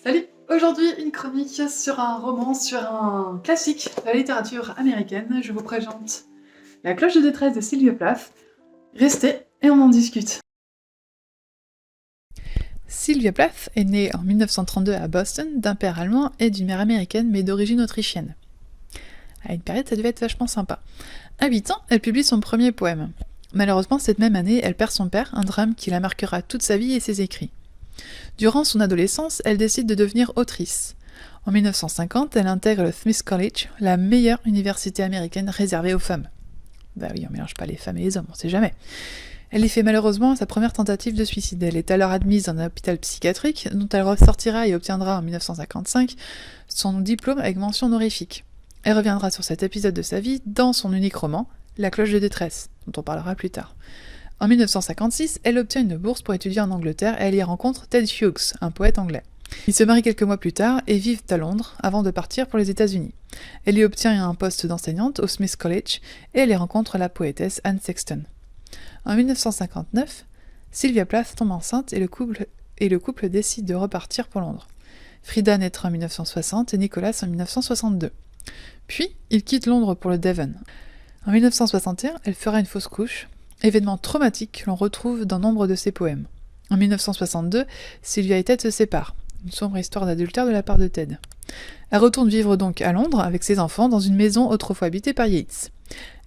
Salut! Aujourd'hui, une chronique sur un roman, sur un classique de la littérature américaine. Je vous présente La cloche de détresse de Sylvia Plath. Restez et on en discute. Sylvia Plath est née en 1932 à Boston d'un père allemand et d'une mère américaine mais d'origine autrichienne. À une période, ça devait être vachement sympa. À 8 ans, elle publie son premier poème. Malheureusement, cette même année, elle perd son père, un drame qui la marquera toute sa vie et ses écrits. Durant son adolescence, elle décide de devenir autrice. En 1950, elle intègre le Smith College, la meilleure université américaine réservée aux femmes. Bah oui, on mélange pas les femmes et les hommes, on sait jamais. Elle y fait malheureusement sa première tentative de suicide. Elle est alors admise dans un hôpital psychiatrique, dont elle ressortira et obtiendra en 1955 son diplôme avec mention honorifique. Elle reviendra sur cet épisode de sa vie dans son unique roman, La cloche de détresse, dont on parlera plus tard. En 1956, elle obtient une bourse pour étudier en Angleterre et elle y rencontre Ted Hughes, un poète anglais. Ils se marient quelques mois plus tard et vivent à Londres avant de partir pour les États-Unis. Elle y obtient un poste d'enseignante au Smith College et elle y rencontre la poétesse Anne Sexton. En 1959, Sylvia Plath tombe enceinte et le couple décide de repartir pour Londres. Frida naîtra en 1960 et Nicolas en 1962. Puis, ils quittent Londres pour le Devon. En 1961, elle fera une fausse couche, événement traumatique que l'on retrouve dans nombre de ses poèmes. En 1962, Sylvia et Ted se séparent, une sombre histoire d'adultère de la part de Ted. Elle retourne vivre donc à Londres avec ses enfants dans une maison autrefois habitée par Yeats.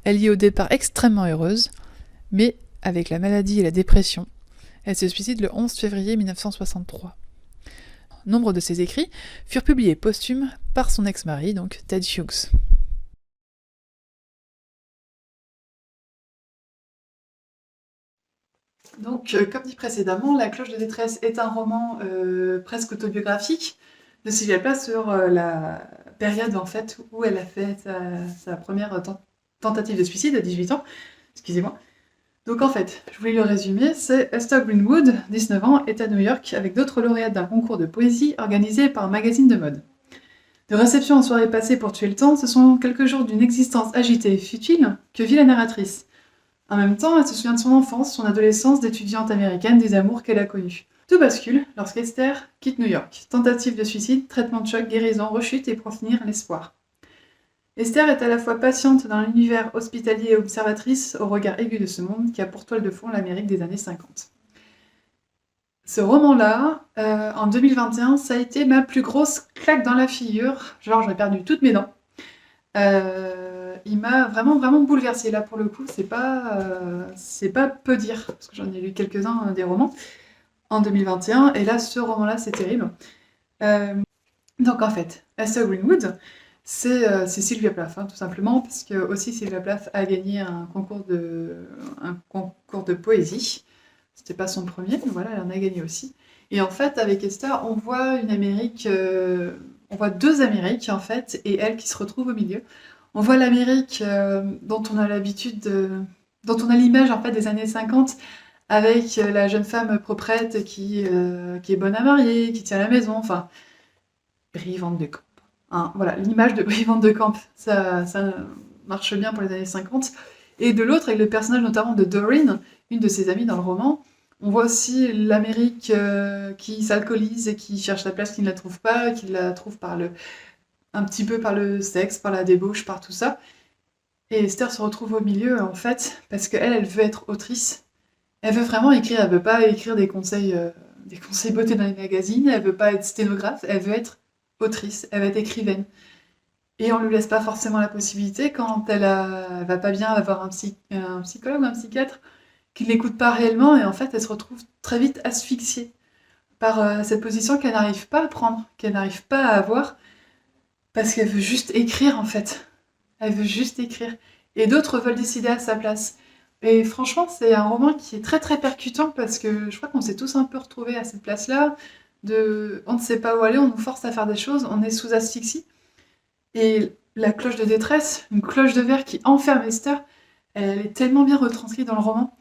Elle y est au départ extrêmement heureuse, mais avec la maladie et la dépression, elle se suicide le 11 février 1963. Nombre de ses écrits furent publiés posthumes par son ex-mari, donc Ted Hughes. Donc, comme dit précédemment, La cloche de détresse est un roman presque autobiographique de Sylvia Plath sur la période en fait où elle a fait sa première tentative de suicide à 18 ans. Excusez-moi. Donc en fait, je voulais le résumer, c'est Esther Greenwood, 19 ans, est à New York avec d'autres lauréates d'un concours de poésie organisé par un magazine de mode. De réception en soirée passée pour tuer le temps, ce sont quelques jours d'une existence agitée et futile que vit la narratrice. En même temps, elle se souvient de son enfance, son adolescence d'étudiante américaine, des amours qu'elle a connus. Tout bascule lorsqu'Esther quitte New York. Tentative de suicide, traitement de choc, guérison, rechute et pour finir, l'espoir. Esther est à la fois patiente dans l'univers hospitalier et observatrice au regard aigu de ce monde qui a pour toile de fond l'Amérique des années 50. Ce roman-là, en 2021, ça a été ma plus grosse claque dans la figure. Genre, j'ai perdu toutes mes dents. Il m'a vraiment, vraiment bouleversée. Là, pour le coup, c'est pas peu dire, parce que j'en ai lu quelques-uns des romans en 2021, et là, ce roman-là, c'est terrible. Donc, en fait, Esther Greenwood, c'est Sylvia Plath, hein, tout simplement, parce que aussi Sylvia Plath a gagné un concours de poésie. C'était pas son premier, mais voilà, elle en a gagné aussi. Et en fait, avec Esther, on voit une Amérique, on voit deux Amériques en fait, et elle qui se retrouve au milieu. On voit l'Amérique dont on a dont on a l'image en fait des années 50, avec la jeune femme proprette qui est bonne à marier, qui tient la maison, enfin, Brie Van de Camp. Hein, voilà, l'image de Brie Van de Camp, ça marche bien pour les années 50. Et de l'autre, avec le personnage notamment de Doreen, une de ses amies dans le roman, on voit aussi l'Amérique qui s'alcoolise et qui cherche la place, qui ne la trouve pas, qui la trouve un petit peu par le sexe, par la débauche, par tout ça. Et Esther se retrouve au milieu, en fait, parce qu'elle, elle veut être autrice. Elle veut vraiment écrire, elle veut pas écrire des conseils beauté dans les magazines, elle veut pas être sténographe, elle veut être autrice, elle veut être écrivaine. Et on lui laisse pas forcément la possibilité quand elle va pas bien, elle va voir un psychologue ou un psychiatre qui ne l'écoute pas réellement et en fait elle se retrouve très vite asphyxiée par cette position qu'elle n'arrive pas à prendre, qu'elle n'arrive pas à avoir parce qu'elle veut juste écrire en fait. Elle veut juste écrire. Et d'autres veulent décider à sa place. Et franchement, c'est un roman qui est très très percutant parce que je crois qu'on s'est tous un peu retrouvés à cette place-là. On ne sait pas où aller, on nous force à faire des choses, on est sous asphyxie. Et la cloche de détresse, une cloche de verre qui enferme Esther, elle est tellement bien retranscrite dans le roman.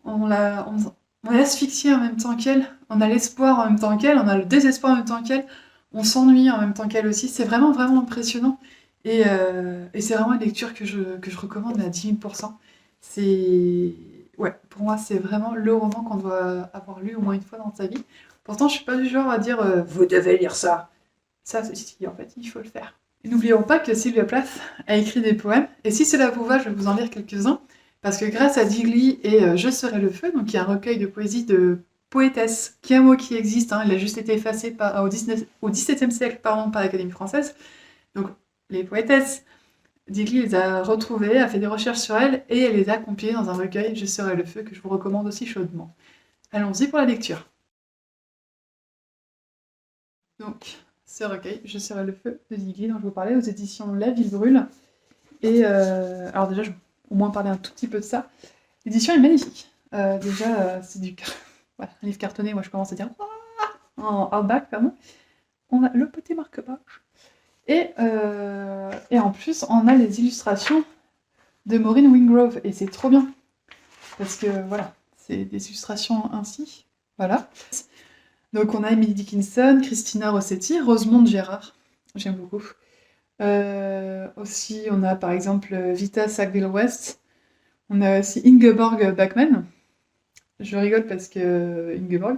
On est asphyxié en même temps qu'elle, on a l'espoir en même temps qu'elle, on a le désespoir en même temps qu'elle, on s'ennuie en même temps qu'elle aussi. C'est vraiment, vraiment impressionnant. Et c'est vraiment une lecture que je recommande à 10 000%. C'est... ouais, pour moi, c'est vraiment le roman qu'on doit avoir lu au moins une fois dans sa vie. Pourtant, je suis pas du genre à dire vous devez lire ça. Ça, c'est si, en fait, il faut le faire. Et n'oublions pas que Sylvia Plath a écrit des poèmes, et si cela vous va, je vais vous en lire quelques-uns, parce que grâce à Digli et Je serai le feu, donc il y a un recueil de poésie de poétesse, qui est un mot qui existe, hein, il a juste été effacé au XVIIe siècle par l'Académie française. Donc les poétesses, Digli les a retrouvées, a fait des recherches sur elles, et elle les a compilées dans un recueil Je serai le feu, que je vous recommande aussi chaudement. Allons-y pour la lecture. Donc, ce recueil, Je serai le feu de Digli, dont je vous parlais, aux éditions La Ville Brûle. Et alors déjà, je vais au moins parler un tout petit peu de ça. L'édition est magnifique. C'est du voilà, un livre cartonné, moi je commence à dire en hardback, pardon. On a le petit marque-page. Et en plus, on a les illustrations de Maureen Wingrove, et c'est trop bien. Parce que voilà, c'est des illustrations ainsi. Voilà. Donc on a Emily Dickinson, Christina Rossetti, Rosemonde Gérard, j'aime beaucoup. Aussi, on a par exemple Vita Sackville-West. On a aussi Ingeborg Bachmann. Je rigole parce que Ingeborg,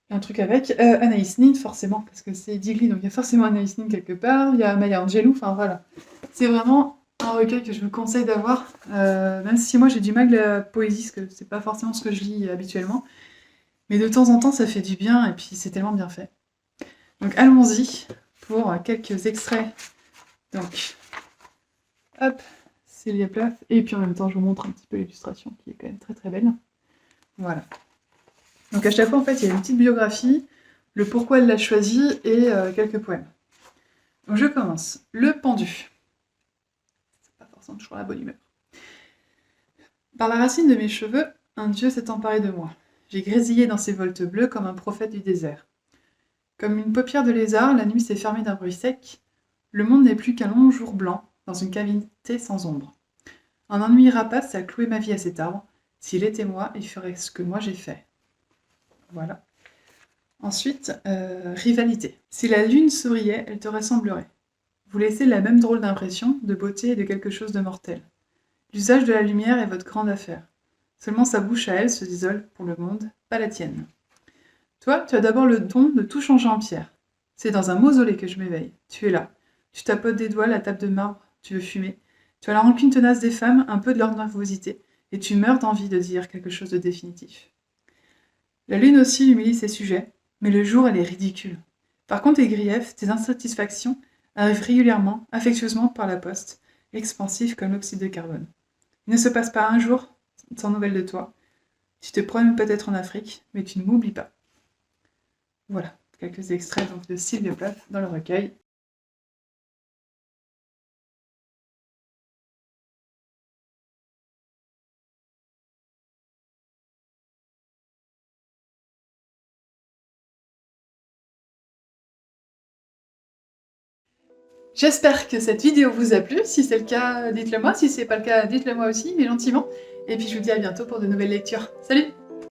un truc avec. Anaïs Nin, forcément, parce que c'est Digli, donc il y a forcément Anaïs Nin quelque part. Il y a Maya Angelou, enfin voilà. C'est vraiment un recueil que je vous conseille d'avoir, même si moi j'ai du mal à la poésie, parce que c'est pas forcément ce que je lis habituellement. Mais de temps en temps, ça fait du bien, et puis c'est tellement bien fait. Donc allons-y pour quelques extraits. Donc, hop, Sylvia Plath. Et puis en même temps, je vous montre un petit peu l'illustration, qui est quand même très très belle. Voilà. Donc à chaque fois, en fait, il y a une petite biographie, le pourquoi elle l'a choisi, et quelques poèmes. Donc je commence. Le pendu. C'est pas forcément toujours la bonne humeur. Par la racine de mes cheveux, un dieu s'est emparé de moi. J'ai grésillé dans ses volutes bleues comme un prophète du désert. Comme une paupière de lézard, la nuit s'est fermée d'un bruit sec. Le monde n'est plus qu'un long jour blanc, dans une cavité sans ombre. Un ennui rapace a cloué ma vie à cet arbre. S'il était moi, il ferait ce que moi j'ai fait. Voilà. Ensuite, rivalité. Si la lune souriait, elle te ressemblerait. Vous laissez la même drôle d'impression, de beauté et de quelque chose de mortel. L'usage de la lumière est votre grande affaire. Seulement sa bouche à elle se désole pour le monde, pas la tienne. Toi, tu as d'abord le don de tout changer en pierre. C'est dans un mausolée que je m'éveille. Tu es là. Tu tapotes des doigts la table de marbre, tu veux fumer. Tu as la rancune tenace des femmes, un peu de leur nervosité, et tu meurs d'envie de dire quelque chose de définitif. La lune aussi humilie ses sujets, mais le jour, elle est ridicule. Par contre, tes griefs, tes insatisfactions arrivent régulièrement, affectueusement par la poste, expansifs comme l'oxyde de carbone. Il ne se passe pas un jour sans nouvelles de toi. Tu te promènes peut-être en Afrique, mais tu ne m'oublies pas. Voilà, quelques extraits donc, de Sylvia Plath dans le recueil. J'espère que cette vidéo vous a plu. Si c'est le cas, dites-le moi. Si c'est pas le cas, dites-le moi aussi, mais gentiment. Et puis je vous dis à bientôt pour de nouvelles lectures. Salut!